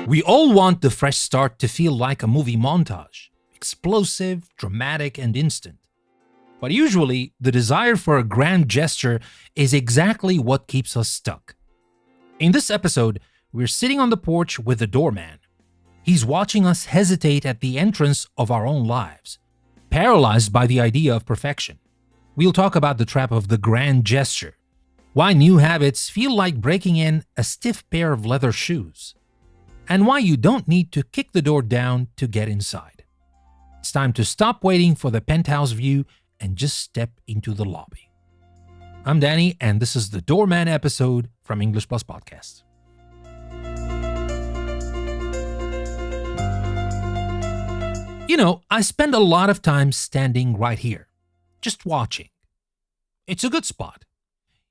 We all want the fresh start to feel like a movie montage, explosive, dramatic, and instant. But usually, the desire for a grand gesture is exactly what keeps us stuck. In this episode, we're sitting on the porch with the doorman. He's watching us hesitate at the entrance of our own lives, paralyzed by the idea of perfection. We'll talk about the trap of the grand gesture, why new habits feel like breaking in a stiff pair of leather shoes, and why you don't need to kick the door down to get inside. It's time to stop waiting for the penthouse view and just step into the lobby. I'm Danny, and this is the Doorman episode from English Plus Podcast. You know, I spend a lot of time standing right here, just watching. It's a good spot.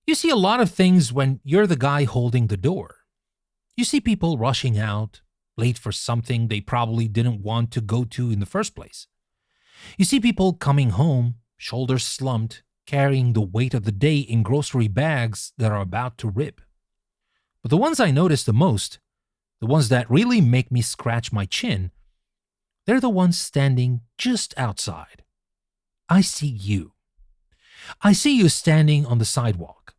You see a lot of things when you're the guy holding the door. You see people rushing out, late for something they probably didn't want to go to in the first place. You see people coming home, shoulders slumped, carrying the weight of the day in grocery bags that are about to rip. But the ones I notice the most, the ones that really make me scratch my chin, they're the ones standing just outside. I see you. I see you standing on the sidewalk.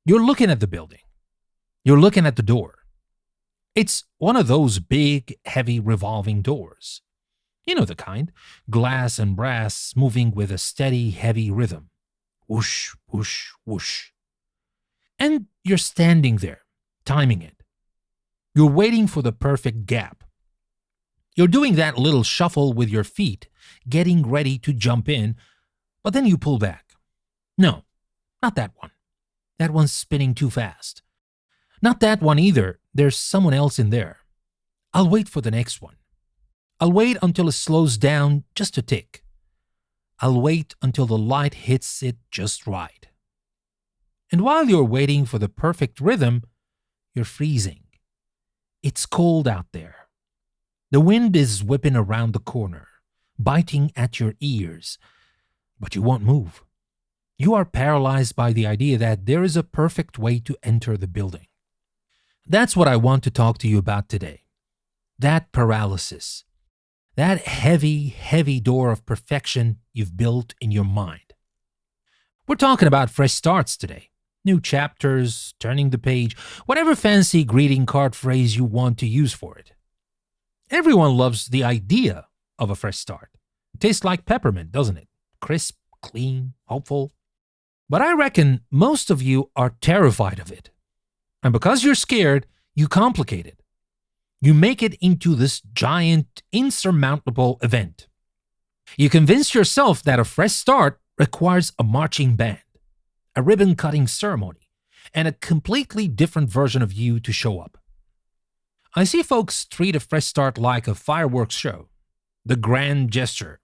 You're looking at the building. You're looking at the door. It's one of those big, heavy revolving doors. You know the kind, glass and brass moving with a steady, heavy rhythm. Whoosh, whoosh, whoosh. And you're standing there, timing it. You're waiting for the perfect gap. You're doing that little shuffle with your feet, getting ready to jump in, but then you pull back. No, not that one. That one's spinning too fast. Not that one either. There's someone else in there. I'll wait for the next one. I'll wait until it slows down just a tick. I'll wait until the light hits it just right. And while you're waiting for the perfect rhythm, you're freezing. It's cold out there. The wind is whipping around the corner, biting at your ears, but you won't move. You are paralyzed by the idea that there is a perfect way to enter the building. That's what I want to talk to you about today. That paralysis. That heavy, heavy door of perfection you've built in your mind. We're talking about fresh starts today. New chapters, turning the page, whatever fancy greeting card phrase you want to use for it. Everyone loves the idea of a fresh start. It tastes like peppermint, doesn't it? Crisp, clean, hopeful. But I reckon most of you are terrified of it. And because you're scared, you complicate it. You make it into this giant, insurmountable event. You convince yourself that a fresh start requires a marching band, a ribbon-cutting ceremony, and a completely different version of you to show up. I see folks treat a fresh start like a fireworks show, the grand gesture.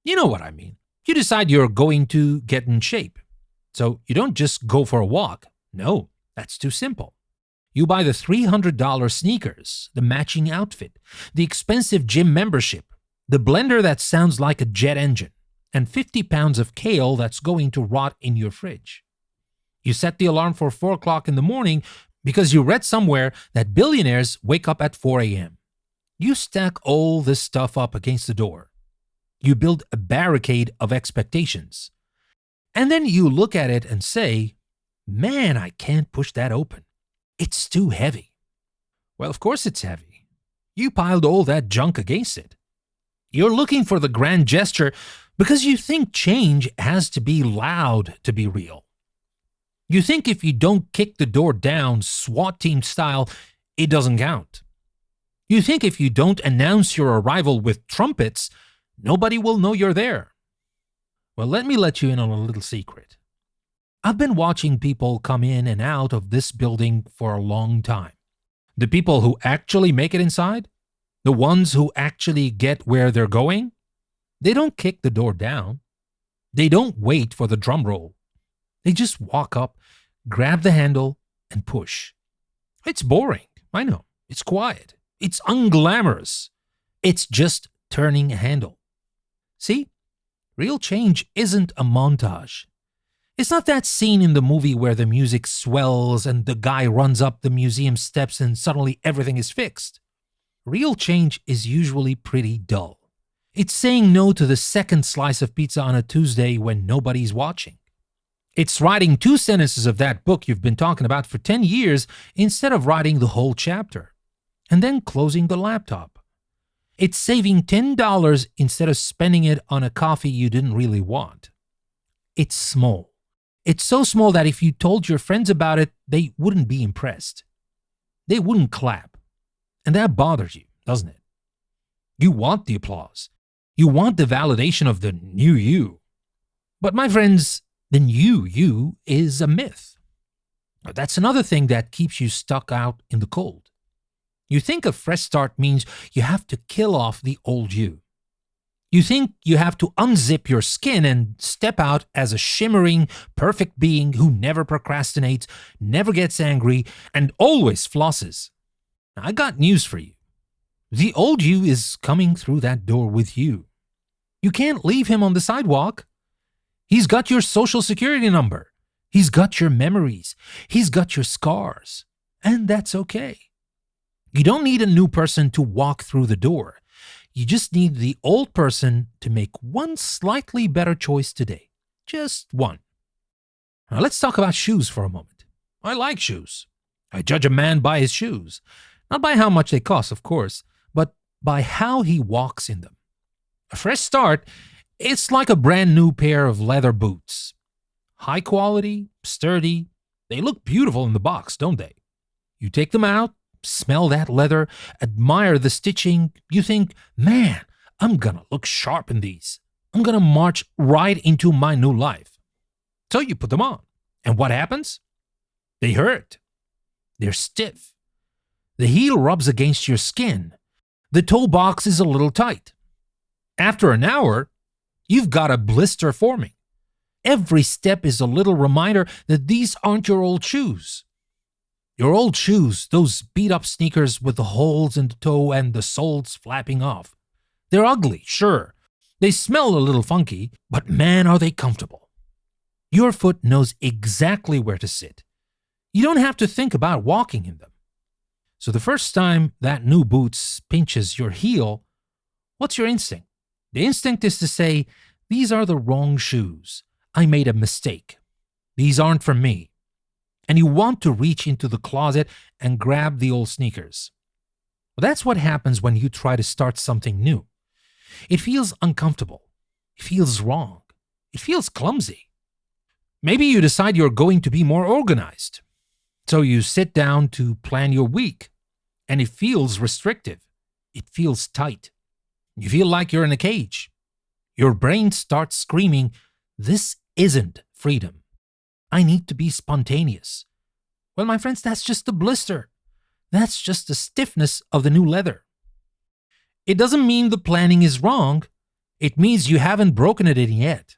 You know what I mean. You decide you're going to get in shape. So you don't just go for a walk. No. That's too simple. You buy the $300 sneakers, the matching outfit, the expensive gym membership, the blender that sounds like a jet engine, and 50 pounds of kale that's going to rot in your fridge. You set the alarm for 4 o'clock in the morning because you read somewhere that billionaires wake up at 4 a.m. You stack all this stuff up against the door. You build a barricade of expectations. And then you look at it and say, man, I can't push that open. It's too heavy. Well, of course it's heavy. You piled all that junk against it. You're looking for the grand gesture because you think change has to be loud to be real. You think if you don't kick the door down SWAT team style, it doesn't count. You think if you don't announce your arrival with trumpets, nobody will know you're there. Well, let me let you in on a little secret. I've been watching people come in and out of this building for a long time. The people who actually make it inside, the ones who actually get where they're going, they don't kick the door down. They don't wait for the drum roll. They just walk up, grab the handle, and push. It's boring, I know. It's quiet. It's unglamorous. It's just turning a handle. See? Real change isn't a montage. It's not that scene in the movie where the music swells and the guy runs up the museum steps and suddenly everything is fixed. real change is usually pretty dull. It's saying no to the second slice of pizza on a Tuesday when nobody's watching. It's writing 2 sentences of that book you've been talking about for 10 years instead of writing the whole chapter, and then closing the laptop. It's saving $10 instead of spending it on a coffee you didn't really want. It's small. It's so small that if you told your friends about it, they wouldn't be impressed. They wouldn't clap. And that bothers you, doesn't it? You want the applause. You want the validation of the new you. But my friends, the new you is a myth. That's another thing that keeps you stuck out in the cold. You think a fresh start means you have to kill off the old you. You think you have to unzip your skin and step out as a shimmering, perfect being who never procrastinates, never gets angry, and always flosses. Now, I got news for you. The old you is coming through that door with you. You can't leave him on the sidewalk. He's got your social security number. He's got your memories. He's got your scars. And that's okay. You don't need a new person to walk through the door. You just need the old person to make one slightly better choice today. Just one. Now let's talk about shoes for a moment. I like shoes. I judge a man by his shoes. Not by how much they cost, of course, but by how he walks in them. A fresh start, it's like a brand new pair of leather boots. High quality, sturdy. They look beautiful in the box, don't they? You take them out, smell that leather, admire the stitching. You think, man, I'm gonna look sharp in these. I'm gonna march right into my new life. So you put them on. And what happens? They hurt. They're stiff. The heel rubs against your skin. The toe box is a little tight. After an hour, you've got a blister forming. Every step is a little reminder that these aren't your old shoes. Your old shoes, those beat-up sneakers with the holes in the toe and the soles flapping off. They're ugly, sure. They smell a little funky, but man, are they comfortable. Your foot knows exactly where to sit. You don't have to think about walking in them. So the first time that new boots pinches your heel, what's your instinct? The instinct is to say, these are the wrong shoes. I made a mistake. These aren't for me. And you want to reach into the closet and grab the old sneakers. Well, that's what happens when you try to start something new. It feels uncomfortable. It feels wrong. It feels clumsy. Maybe you decide you're going to be more organized. So you sit down to plan your week, and it feels restrictive. It feels tight. You feel like you're in a cage. Your brain starts screaming, this isn't freedom. I need to be spontaneous. Well, my friends, that's just a blister. That's just the stiffness of the new leather. It doesn't mean the planning is wrong. It means you haven't broken it in yet.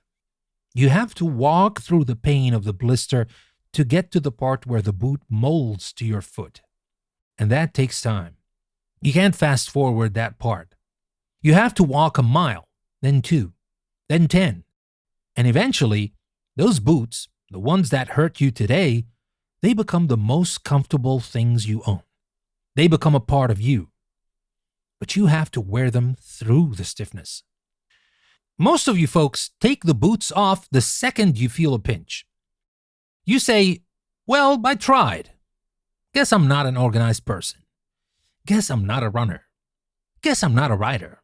You have to walk through the pain of the blister to get to the part where the boot molds to your foot. And that takes time. You can't fast forward that part. You have to walk a mile, then 2, then 10. And eventually, those boots, the ones that hurt you today, they become the most comfortable things you own. They become a part of you. But you have to wear them through the stiffness. Most of you folks take the boots off the second you feel a pinch. You say, well, I tried. Guess I'm not an organized person. Guess I'm not a runner. Guess I'm not a rider.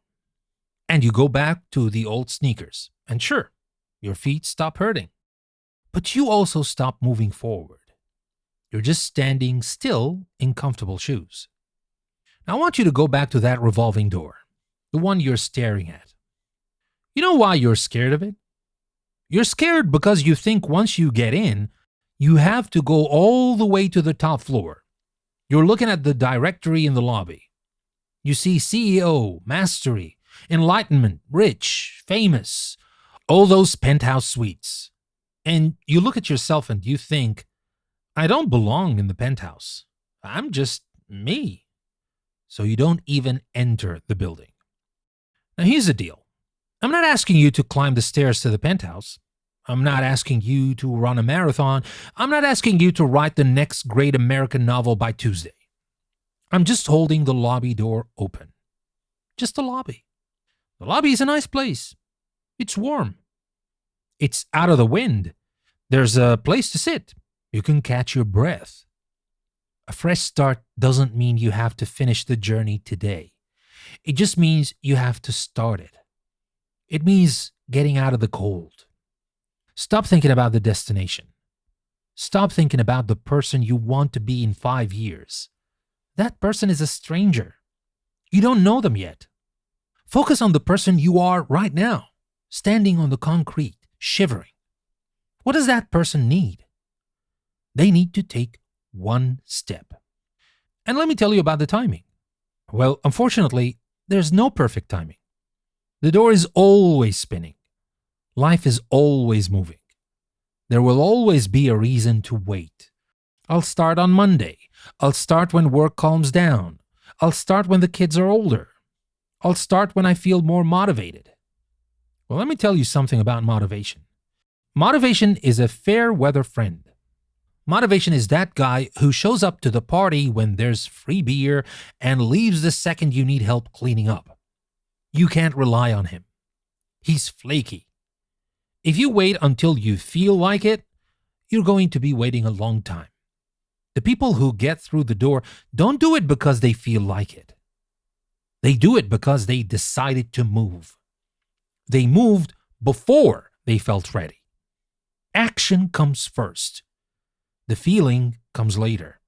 And you go back to the old sneakers. And sure, your feet stop hurting. But you also stop moving forward. You're just standing still in comfortable shoes. Now I want you to go back to that revolving door, the one you're staring at. You know why you're scared of it? You're scared because you think once you get in, you have to go all the way to the top floor. You're looking at the directory in the lobby. You see CEO, mastery, enlightenment, rich, famous, all those penthouse suites. And you look at yourself and you think, I don't belong in the penthouse. I'm just me. So you don't even enter the building. Now here's the deal. I'm not asking you to climb the stairs to the penthouse. I'm not asking you to run a marathon. I'm not asking you to write the next great American novel by Tuesday. I'm just holding the lobby door open. Just the lobby. The lobby is a nice place. It's warm. It's out of the wind. There's a place to sit. You can catch your breath. A fresh start doesn't mean you have to finish the journey today. It just means you have to start it. It means getting out of the cold. Stop thinking about the destination. Stop thinking about the person you want to be in 5 years. That person is a stranger. You don't know them yet. Focus on the person you are right now, standing on the concrete, shivering. What does that person need? They need to take one step. And let me tell you about the timing. Well, unfortunately, there's no perfect timing. The door is always spinning. Life is always moving. There will always be a reason to wait. I'll start on Monday. I'll start when work calms down. I'll start when the kids are older. I'll start when I feel more motivated. Well, let me tell you something about motivation. Motivation is a fair weather friend. Motivation is that guy who shows up to the party when there's free beer and leaves the second you need help cleaning up. You can't rely on him. He's flaky. If you wait until you feel like it, you're going to be waiting a long time. The people who get through the door don't do it because they feel like it. They do it because they decided to move. They moved before they felt ready. Action comes first. The feeling comes later.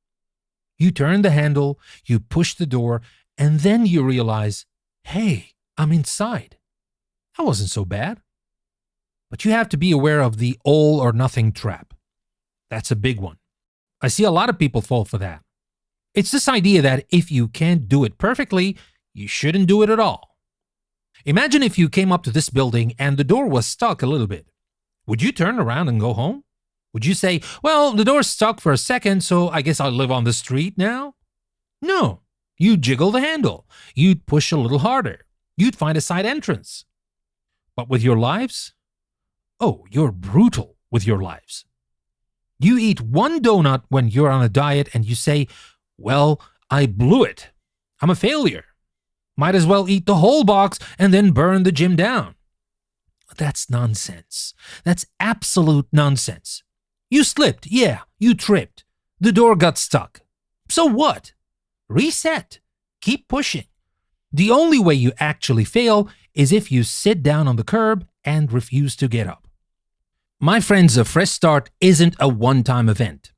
You turn the handle, you push the door, and then you realize, hey, I'm inside. That wasn't so bad. But you have to be aware of the all or nothing trap. That's a big one. I see a lot of people fall for that. It's this idea that if you can't do it perfectly, you shouldn't do it at all. Imagine if you came up to this building and the door was stuck a little bit. Would you turn around and go home? Would you say, well, the door's stuck for a second, so I guess I'll live on the street now? No. You'd jiggle the handle. You'd push a little harder. You'd find a side entrance. But with your lives? Oh, you're brutal with your lives. You eat one donut when you're on a diet and you say, well, I blew it. I'm a failure. Might as well eat the whole box and then burn the gym down. That's nonsense. That's absolute nonsense. You slipped. Yeah, you tripped. The door got stuck. So what? Reset. Keep pushing. The only way you actually fail is if you sit down on the curb and refuse to get up. My friends, a fresh start isn't a one-time event.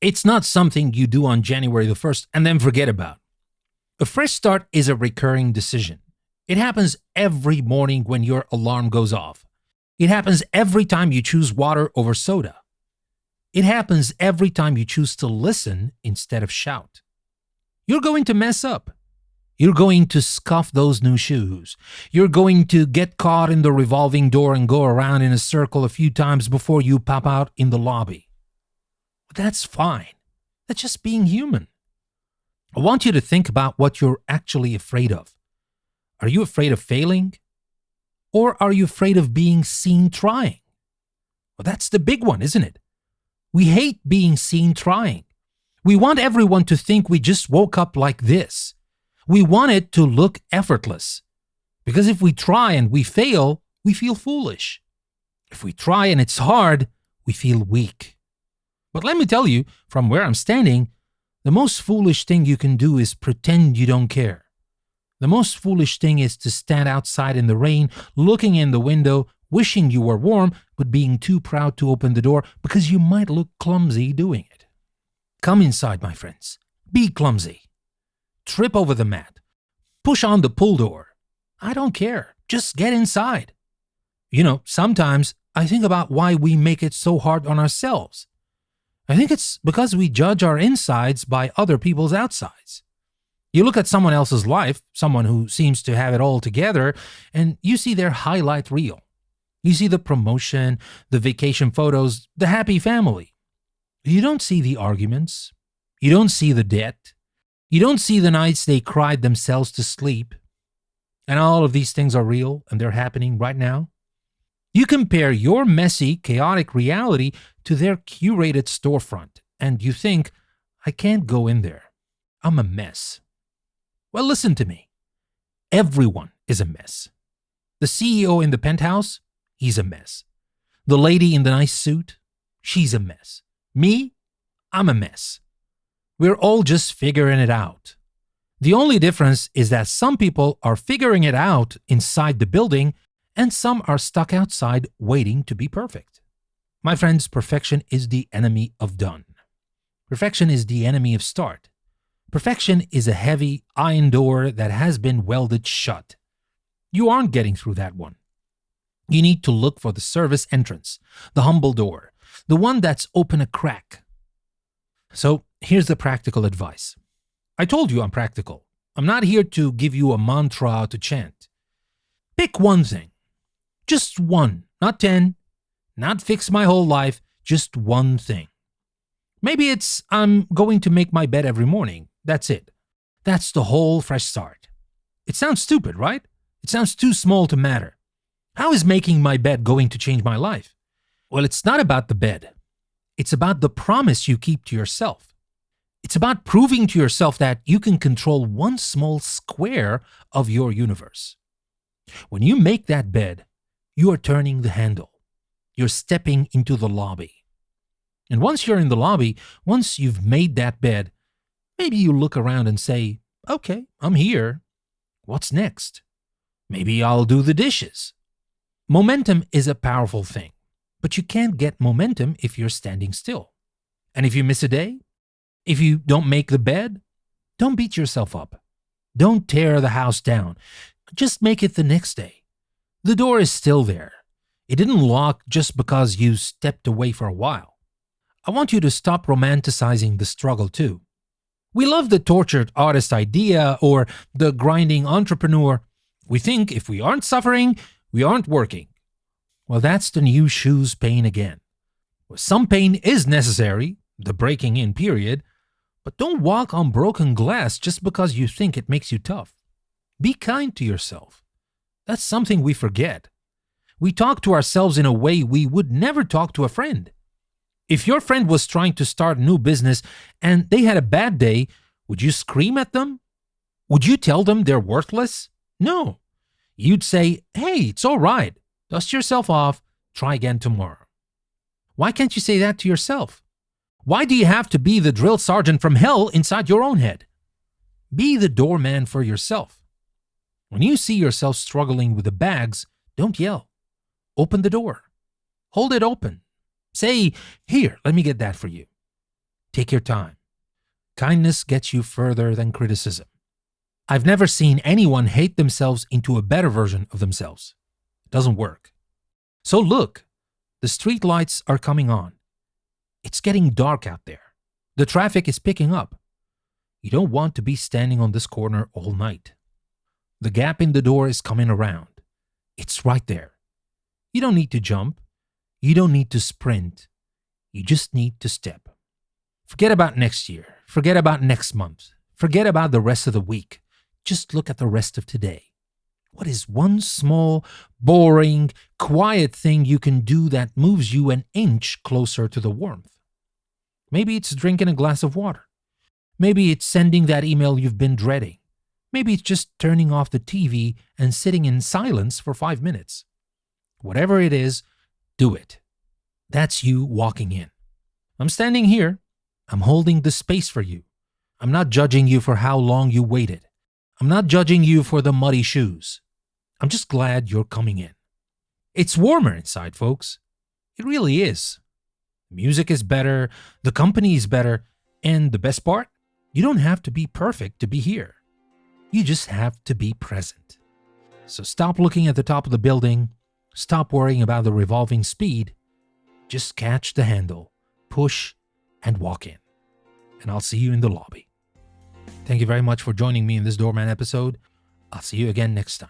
It's not something you do on January the 1st and then forget about. A fresh start is a recurring decision. It happens every morning when your alarm goes off. It happens every time you choose water over soda. It happens every time you choose to listen instead of shout. You're going to mess up. You're going to scuff those new shoes. You're going to get caught in the revolving door and go around in a circle a few times before you pop out in the lobby. But that's fine. That's just being human. I want you to think about what you're actually afraid of. Are you afraid of failing? Or are you afraid of being seen trying? Well, that's the big one, isn't it? We hate being seen trying. We want everyone to think we just woke up like this. We want it to look effortless. Because if we try and we fail, we feel foolish. If we try and it's hard, we feel weak. But let me tell you, from where I'm standing, the most foolish thing you can do is pretend you don't care. The most foolish thing is to stand outside in the rain, looking in the window, wishing you were warm, but being too proud to open the door because you might look clumsy doing it. Come inside, my friends. Be clumsy. Trip over the mat. Push on the pull door. I don't care. Just get inside. You know, sometimes I think about why we make it so hard on ourselves. I think it's because we judge our insides by other people's outsides. You look at someone else's life, someone who seems to have it all together, and you see their highlight reel. You see the promotion, the vacation photos, the happy family. You don't see the arguments. You don't see the debt. You don't see the nights they cried themselves to sleep. And all of these things are real and they're happening right now. You compare your messy, chaotic reality to their curated storefront, and you think, I can't go in there. I'm a mess. Well, listen to me. Everyone is a mess. The CEO in the penthouse, he's a mess. The lady in the nice suit, she's a mess. Me, I'm a mess. We're all just figuring it out. The only difference is that some people are figuring it out inside the building and some are stuck outside waiting to be perfect. My friends, perfection is the enemy of done. Perfection is the enemy of start. Perfection is a heavy iron door that has been welded shut. You aren't getting through that one. You need to look for the service entrance, the humble door, the one that's open a crack. So here's the practical advice. I told you I'm practical. I'm not here to give you a mantra to chant. Pick one thing. Just one, not 10, not fix my whole life, just one thing. Maybe it's I'm going to make my bed every morning. That's it. That's the whole fresh start. It sounds stupid, right? It sounds too small to matter. How is making my bed going to change my life? Well, it's not about the bed. It's about the promise you keep to yourself. It's about proving to yourself that you can control one small square of your universe. When you make that bed, you are turning the handle. You're stepping into the lobby. And once you're in the lobby, once you've made that bed, maybe you look around and say, okay, I'm here. What's next? Maybe I'll do the dishes. Momentum is a powerful thing, but you can't get momentum if you're standing still. And if you miss a day, if you don't make the bed, don't beat yourself up. Don't tear the house down. Just make it the next day. The door is still there. It didn't lock just because you stepped away for a while. I want you to stop romanticizing the struggle too. We love the tortured artist idea or the grinding entrepreneur. We think if we aren't suffering, we aren't working. Well, that's the new shoes pain again. Well, some pain is necessary, the breaking in period, but don't walk on broken glass just because you think it makes you tough. Be kind to yourself. That's something we forget. We talk to ourselves in a way we would never talk to a friend. If your friend was trying to start a new business and they had a bad day, would you scream at them? Would you tell them they're worthless? No. You'd say, hey, it's all right. Dust yourself off. Try again tomorrow. Why can't you say that to yourself? Why do you have to be the drill sergeant from hell inside your own head? Be the doorman for yourself. When you see yourself struggling with the bags, don't yell. Open the door. Hold it open. Say, here, let me get that for you. Take your time. Kindness gets you further than criticism. I've never seen anyone hate themselves into a better version of themselves. It doesn't work. So look, the street lights are coming on. It's getting dark out there. The traffic is picking up. You don't want to be standing on this corner all night. The gap in the door is coming around. It's right there. You don't need to jump. You don't need to sprint. You just need to step. Forget about next year. Forget about next month. Forget about the rest of the week. Just look at the rest of today. What is one small, boring, quiet thing you can do that moves you an inch closer to the warmth? Maybe it's drinking a glass of water. Maybe it's sending that email you've been dreading. Maybe it's just turning off the TV and sitting in silence for 5 minutes. Whatever it is, do it. That's you walking in. I'm standing here. I'm holding the space for you. I'm not judging you for how long you waited. I'm not judging you for the muddy shoes. I'm just glad you're coming in. It's warmer inside, folks. It really is. Music is better, the company is better, and the best part, you don't have to be perfect to be here. You just have to be present. So stop looking at the top of the building, stop worrying about the revolving speed, just catch the handle, push, and walk in. And I'll see you in the lobby. Thank you very much for joining me in this Doorman episode. I'll see you again next time.